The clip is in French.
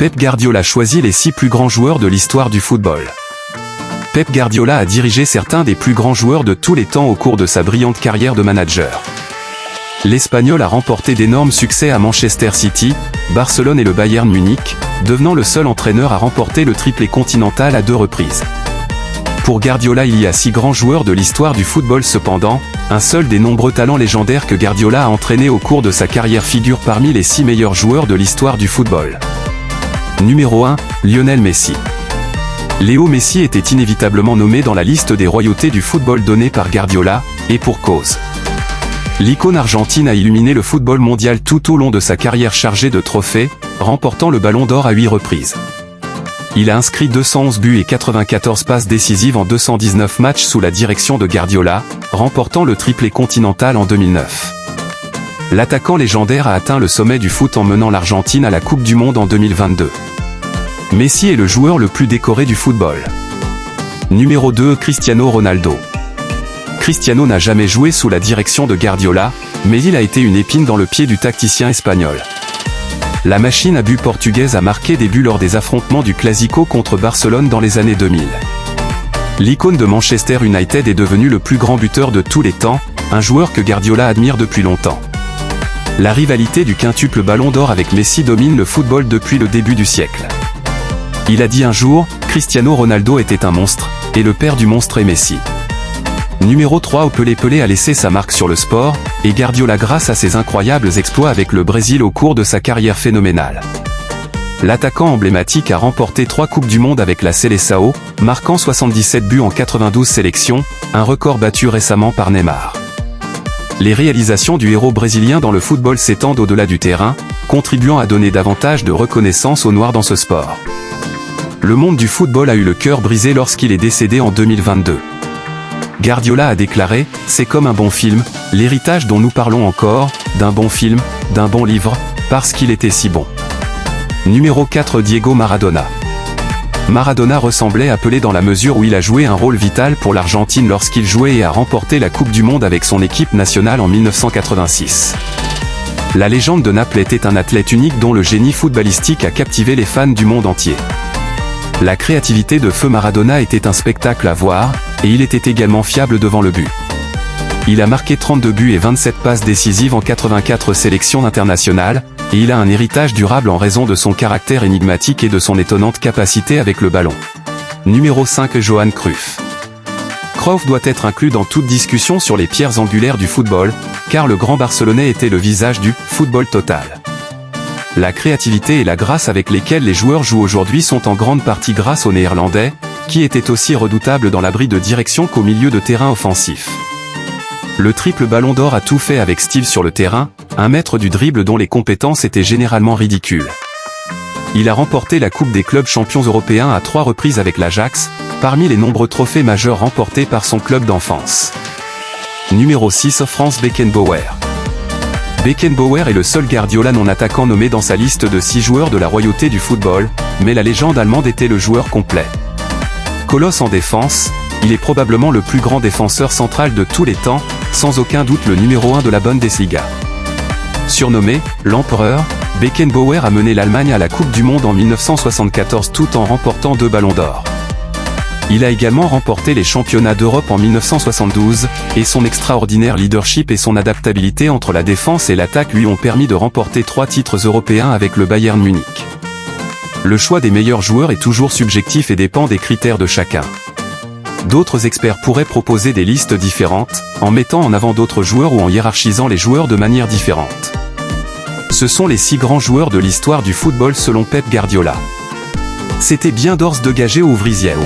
Pep Guardiola choisit les 6 plus grands joueurs de l'histoire du football. Pep Guardiola a dirigé certains des plus grands joueurs de tous les temps au cours de sa brillante carrière de manager. L'Espagnol a remporté d'énormes succès à Manchester City, Barcelone et le Bayern Munich, devenant le seul entraîneur à remporter le triplé continental à 2 reprises. Pour Guardiola, il y a 6 grands joueurs de l'histoire du football cependant, un seul des nombreux talents légendaires que Guardiola a entraînés au cours de sa carrière figure parmi les 6 meilleurs joueurs de l'histoire du football. Numéro 1, Lionel Messi. Léo Messi était inévitablement nommé dans la liste des royautés du football donnée par Guardiola, et pour cause. L'icône argentine a illuminé le football mondial tout au long de sa carrière chargée de trophées, remportant le Ballon d'Or à 8 reprises. Il a inscrit 211 buts et 94 passes décisives en 219 matchs sous la direction de Guardiola, remportant le triplé continental en 2009. L'attaquant légendaire a atteint le sommet du foot en menant l'Argentine à la Coupe du Monde en 2022. Messi est le joueur le plus décoré du football. Numéro 2, Cristiano Ronaldo. Cristiano n'a jamais joué sous la direction de Guardiola, mais il a été une épine dans le pied du tacticien espagnol. La machine à but portugaise a marqué des buts lors des affrontements du Clásico contre Barcelone dans les années 2000. L'icône de Manchester United est devenu le plus grand buteur de tous les temps, un joueur que Guardiola admire depuis longtemps. La rivalité du quintuple Ballon d'Or avec Messi domine le football depuis le début du siècle. Il a dit un jour, Cristiano Ronaldo était un monstre, et le père du monstre est Messi. Numéro 3, Pelé a laissé sa marque sur le sport, et Guardiola grâce à ses incroyables exploits avec le Brésil au cours de sa carrière phénoménale. L'attaquant emblématique a remporté 3 Coupes du Monde avec la Seleção, marquant 77 buts en 92 sélections, un record battu récemment par Neymar. Les réalisations du héros brésilien dans le football s'étendent au-delà du terrain, contribuant à donner davantage de reconnaissance aux Noirs dans ce sport. Le monde du football a eu le cœur brisé lorsqu'il est décédé en 2022. Guardiola a déclaré « C'est comme un bon film, l'héritage dont nous parlons encore, d'un bon film, d'un bon livre, parce qu'il était si bon. » Numéro 4, Diego Maradona. Maradona ressemblait à Pelé dans la mesure où il a joué un rôle vital pour l'Argentine lorsqu'il jouait et a remporté la Coupe du Monde avec son équipe nationale en 1986. La légende de Naples était un athlète unique dont le génie footballistique a captivé les fans du monde entier. La créativité de feu Maradona était un spectacle à voir, et il était également fiable devant le but. Il a marqué 32 buts et 27 passes décisives en 84 sélections internationales, et il a un héritage durable en raison de son caractère énigmatique et de son étonnante capacité avec le ballon. Numéro 5, Johan Cruyff. Cruyff doit être inclus dans toute discussion sur les pierres angulaires du football, car le grand Barcelonais était le visage du « football total ». La créativité et la grâce avec lesquelles les joueurs jouent aujourd'hui sont en grande partie grâce aux Néerlandais, qui étaient aussi redoutables dans l'abri de direction qu'au milieu de terrain offensif. Le triple Ballon d'Or a tout fait avec style sur le terrain, un maître du dribble dont les compétences étaient généralement ridicules. Il a remporté la Coupe des clubs champions européens à 3 reprises avec l'Ajax, parmi les nombreux trophées majeurs remportés par son club d'enfance. Numéro 6, Franz Beckenbauer. Beckenbauer est le seul Guardiola non attaquant nommé dans sa liste de 6 joueurs de la royauté du football, mais la légende allemande était le joueur complet. Colosse en défense, il est probablement le plus grand défenseur central de tous les temps, sans aucun doute le numéro 1 de la Bundesliga. Surnommé « l'Empereur », Beckenbauer a mené l'Allemagne à la Coupe du Monde en 1974 tout en remportant 2 ballons d'or. Il a également remporté les championnats d'Europe en 1972, et son extraordinaire leadership et son adaptabilité entre la défense et l'attaque lui ont permis de remporter 3 titres européens avec le Bayern Munich. Le choix des meilleurs joueurs est toujours subjectif et dépend des critères de chacun. D'autres experts pourraient proposer des listes différentes, en mettant en avant d'autres joueurs ou en hiérarchisant les joueurs de manière différente. Ce sont les 6 grands joueurs de l'histoire du football selon Pep Guardiola. C'était bien d'Ors de Gagé au Vrisiel.